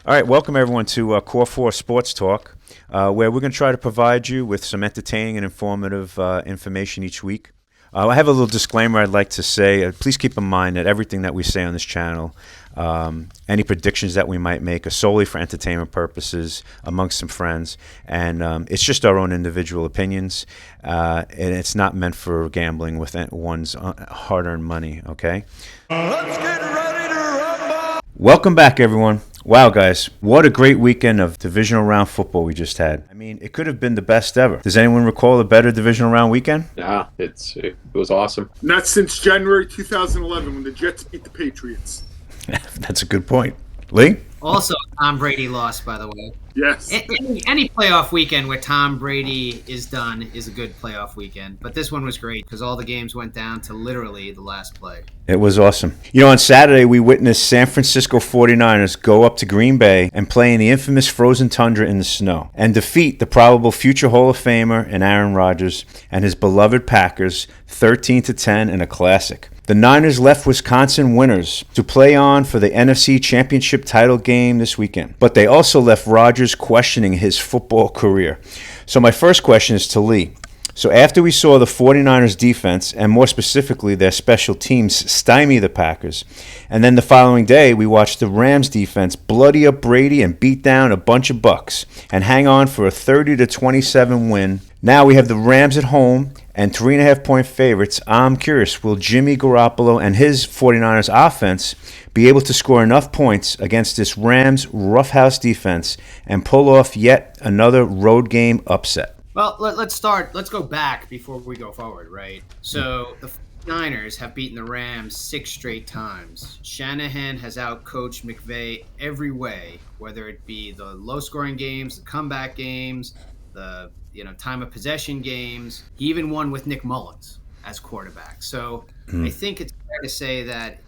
All right, welcome everyone to Core 4 Sports Talk, where we're going to try to provide you with some entertaining and informative information each week. I have a little disclaimer I'd like to say. Please keep in mind that everything that we say on this channel, any predictions that we might make, are solely for entertainment purposes amongst some friends, and it's just our own individual opinions, and it's not meant for gambling with one's hard-earned money, okay? Let's get ready to rumble! Welcome back, everyone. Wow, guys, what a great weekend of divisional round football we just had. I mean, it could have been the best ever. Does anyone recall a better divisional round weekend? Yeah, it was awesome. Not since January 2011 when the Jets beat the Patriots. That's a good point. Lee? Also, Tom Brady lost, by the way. Yes. Any playoff weekend where Tom Brady is done is a good playoff weekend. But this one was great because all the games went down to literally the last play. It was awesome. You know, on Saturday, we witnessed San Francisco 49ers go up to Green Bay and play in the infamous frozen tundra in the snow and defeat the probable future Hall of Famer and Aaron Rodgers and his beloved Packers 13-10 in a classic. The Niners left Wisconsin winners to play on for the NFC Championship title game this weekend, but they also left Rodgers questioning his football career. So my first question is to Lee. So after we saw the 49ers defense, and more specifically their special teams, stymie the Packers, and then the following day we watched the Rams defense bloody up Brady and beat down a bunch of Bucks and hang on for a 30-27 win. Now we have the Rams at home and 3.5-point favorites. I'm curious, will Jimmy Garoppolo and his 49ers offense be able to score enough points against this Rams roughhouse defense and pull off yet another road game upset? Well, let's go back before we go forward, right? So the Niners have beaten the Rams 6 straight times. Shanahan has outcoached McVay every way, whether it be the low-scoring games, the comeback games, the time of possession games. He even won with Nick Mullins as quarterback. So I think it's fair to say that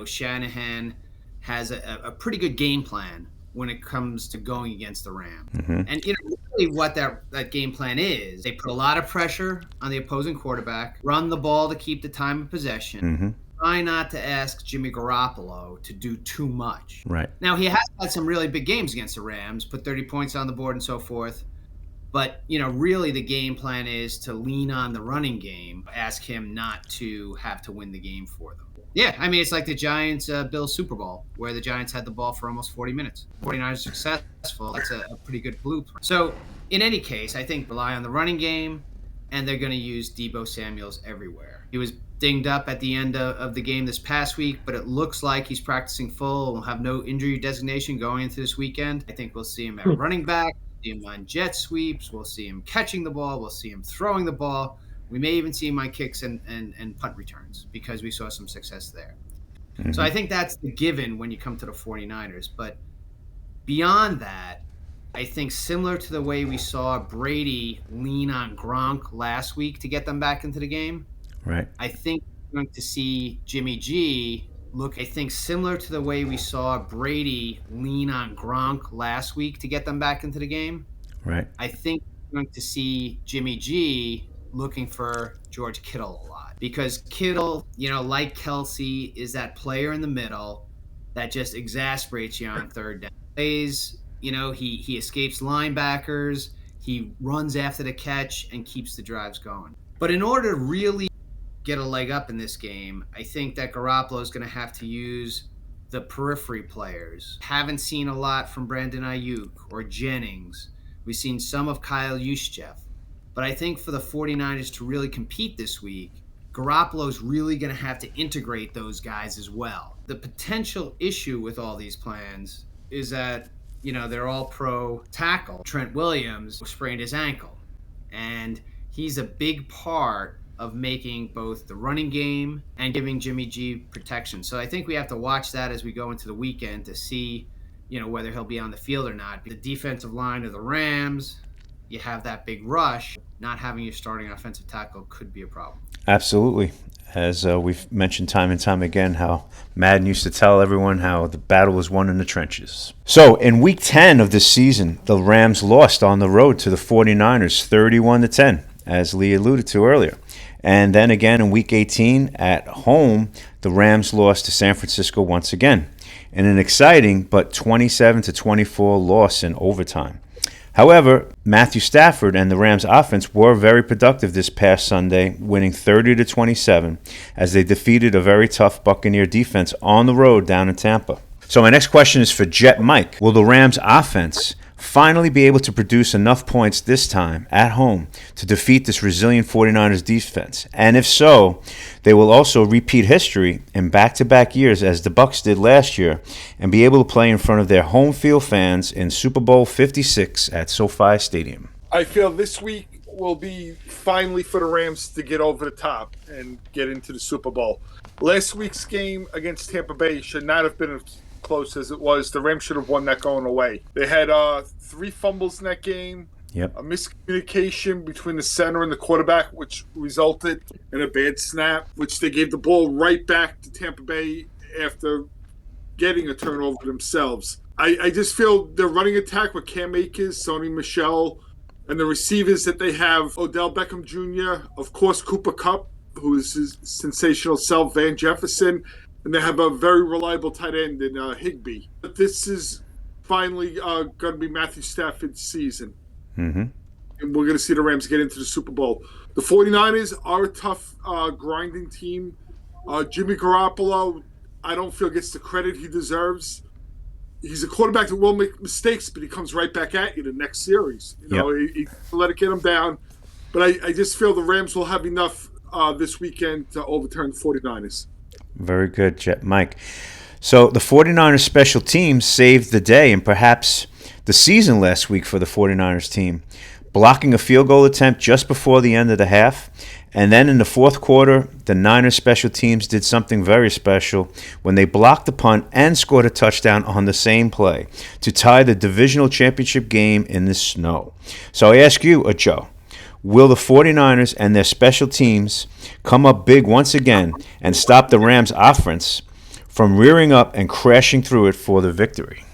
Shanahan has a pretty good game plan when it comes to going against the Rams. Mm-hmm. And really what that game plan is, they put a lot of pressure on the opposing quarterback, run the ball to keep the time of possession, Mm-hmm. try not to ask Jimmy Garoppolo to do too much. Right. Now, he has had some really big games against the Rams, put 30 points on the board and so forth. But, really the game plan is to lean on the running game, ask him not to have to win the game for them. Yeah, I mean, it's like the Giants-Bills Super Bowl, where the Giants had the ball for almost 40 minutes. 49ers successful. That's a pretty good blueprint. So, in any case, I think rely on the running game, and they're going to use Deebo Samuels everywhere. He was dinged up at the end of the game this past week, but it looks like he's practicing full. We'll have no injury designation going into this weekend. I think we'll see him at running back, see him on jet sweeps, we'll see him catching the ball, we'll see him throwing the ball. We may even see him on kicks and punt returns because we saw some success there. Mm-hmm. So I think that's the given when you come to the 49ers. But beyond that, I think similar to the way we saw Brady lean on Gronk last week to get them back into the game, right? I think we're going to see Jimmy G look, I think similar to the way we saw Brady lean on Gronk last week to get them back into the game, right? I think we're going to see Jimmy G looking for George Kittle a lot because Kittle, like Kelsey, is that player in the middle that just exasperates you on third down. Plays, he escapes linebackers, he runs after the catch and keeps the drives going. But in order to really get a leg up in this game, I think that Garoppolo is going to have to use the periphery players. Haven't seen a lot from Brandon Ayuk or Jennings. We've seen some of Kyle Juszczyk. But I think for the 49ers to really compete this week, Garoppolo's really going to have to integrate those guys as well. The potential issue with all these plans is that, they're all pro tackle. Trent Williams sprained his ankle. And he's a big part of making both the running game and giving Jimmy G protection. So I think we have to watch that as we go into the weekend to see, whether he'll be on the field or not. The defensive line of the Rams, you have that big rush, not having your starting offensive tackle could be a problem. Absolutely. As we've mentioned time and time again, how Madden used to tell everyone how the battle was won in the trenches. So in Week 10 of this season, the Rams lost on the road to the 49ers 31-10, as Lee alluded to earlier. And then again in Week 18 at home, the Rams lost to San Francisco once again. in an exciting but 27-24 loss in overtime. However, Matthew Stafford and the Rams offense were very productive this past Sunday, winning 30-27 as they defeated a very tough Buccaneer defense on the road down in Tampa. So my next question is for Jet Mike. Will the Rams offense finally be able to produce enough points this time at home to defeat this resilient 49ers defense? And if so, they will also repeat history in back-to-back years as the Bucs did last year and be able to play in front of their home field fans in Super Bowl 56 at SoFi Stadium. I feel this week will be finally for the Rams to get over the top and get into the Super Bowl. Last week's game against Tampa Bay should not have been as close as it was. The Rams should have won that going away. They had 3 fumbles in that game. Yep. A miscommunication between the center and the quarterback, which resulted in a bad snap, which they gave the ball right back to Tampa Bay after getting a turnover themselves. I just feel their running attack with Cam Akers, Sony Michel, and the receivers that they have, Odell Beckham Jr., of course, Cooper Kupp, who is his sensational self, Van Jefferson, and they have a very reliable tight end in Higbee. But this is finally going to be Matthew Stafford's season. Mm-hmm. And we're going to see the Rams get into the Super Bowl. The 49ers are a tough, grinding team. Jimmy Garoppolo, I don't feel gets the credit he deserves. He's a quarterback that will make mistakes, but he comes right back at you the next series. You know, he let it get him down. But I just feel the Rams will have enough this weekend to overturn the 49ers. Very good, Jet Mike. So the 49ers special teams saved the day and perhaps the season last week for the 49ers team, blocking a field goal attempt just before the end of the half. And then in the fourth quarter, the Niners special teams did something very special when they blocked the punt and scored a touchdown on the same play to tie the divisional championship game in the snow. So I ask you, Joe, will the 49ers and their special teams come up big once again and stop the Rams offense from rearing up and crashing through it for the victory?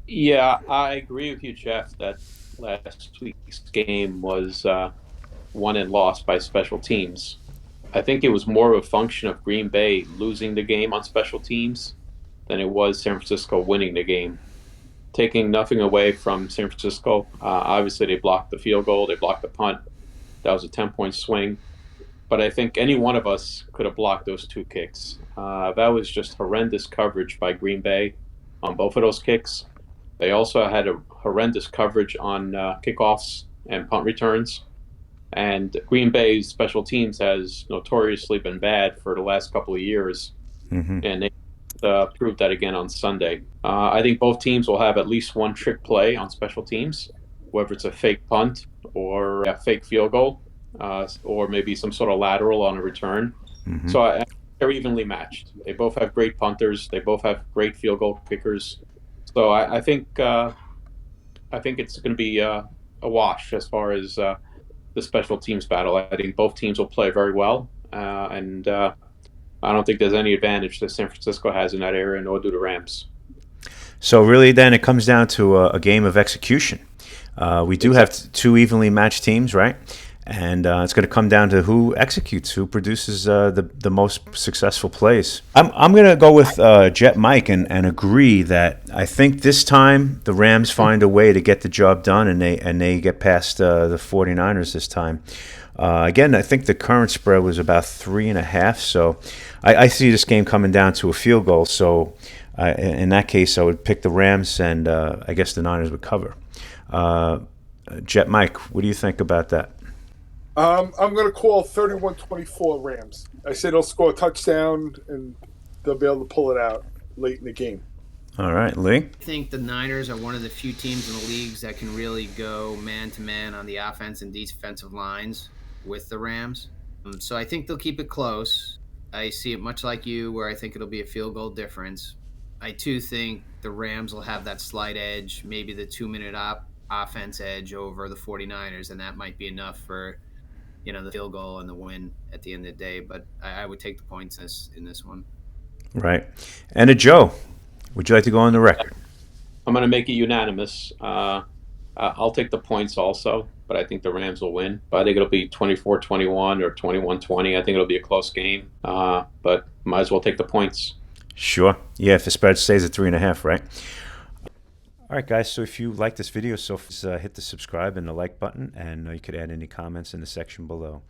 Yeah, I agree with you, Jeff, that last week's game was won and lost by special teams. I think it was more of a function of Green Bay losing the game on special teams than it was San Francisco winning the game. Taking nothing away from San Francisco, obviously they blocked the field goal, they blocked the punt. That was a 10-point swing. But I think any one of us could have blocked those 2 kicks. That was just horrendous coverage by Green Bay on both of those kicks. They also had a horrendous coverage on kickoffs and punt returns. And Green Bay's special teams has notoriously been bad for the last couple of years. Mm-hmm. And they proved that again on Sunday. I think both teams will have at least one trick play on special teams, whether it's a fake punt or a fake field goal, or maybe some sort of lateral on a return. Mm-hmm. So they're evenly matched. They both have great punters. They both have great field goal kickers. So I think it's going to be a wash as far as the special teams battle. I think both teams will play very well, and I don't think there's any advantage that San Francisco has in that area, nor do the Rams. So really then it comes down to a game of execution. We do have 2 evenly matched teams, right? And it's going to come down to who executes, who produces the most successful plays. I'm going to go with Jet Mike and agree that I think this time the Rams find a way to get the job done, and they get past the 49ers this time. Again, I think the current spread was about 3.5, so I see this game coming down to a field goal. So in that case, I would pick the Rams, and I guess the Niners would cover. Jet Mike, what do you think about that? I'm going to call 31-24 Rams. I say they'll score a touchdown, and they'll be able to pull it out late in the game. All right, Lee? I think the Niners are one of the few teams in the leagues that can really go man-to-man on the offense and defensive lines with the Rams. So I think they'll keep it close. I see it much like you, where I think it'll be a field goal difference. I, too, think the Rams will have that slight edge, maybe the 2-minute offense edge over the 49ers, and that might be enough for the field goal and the win at the end of the day. But I would take the points in this one. Right. And Joe, would you like to go on the record? I'm going to make it unanimous. I'll take the points also, but I think the Rams will win. But I think it'll be 24-21 or 21-20. I think it'll be a close game, but might as well take the points. Sure. Yeah, if the spread stays at 3.5, right? All right, guys. So if you like this video, hit the subscribe and the like button, and you could add any comments in the section below.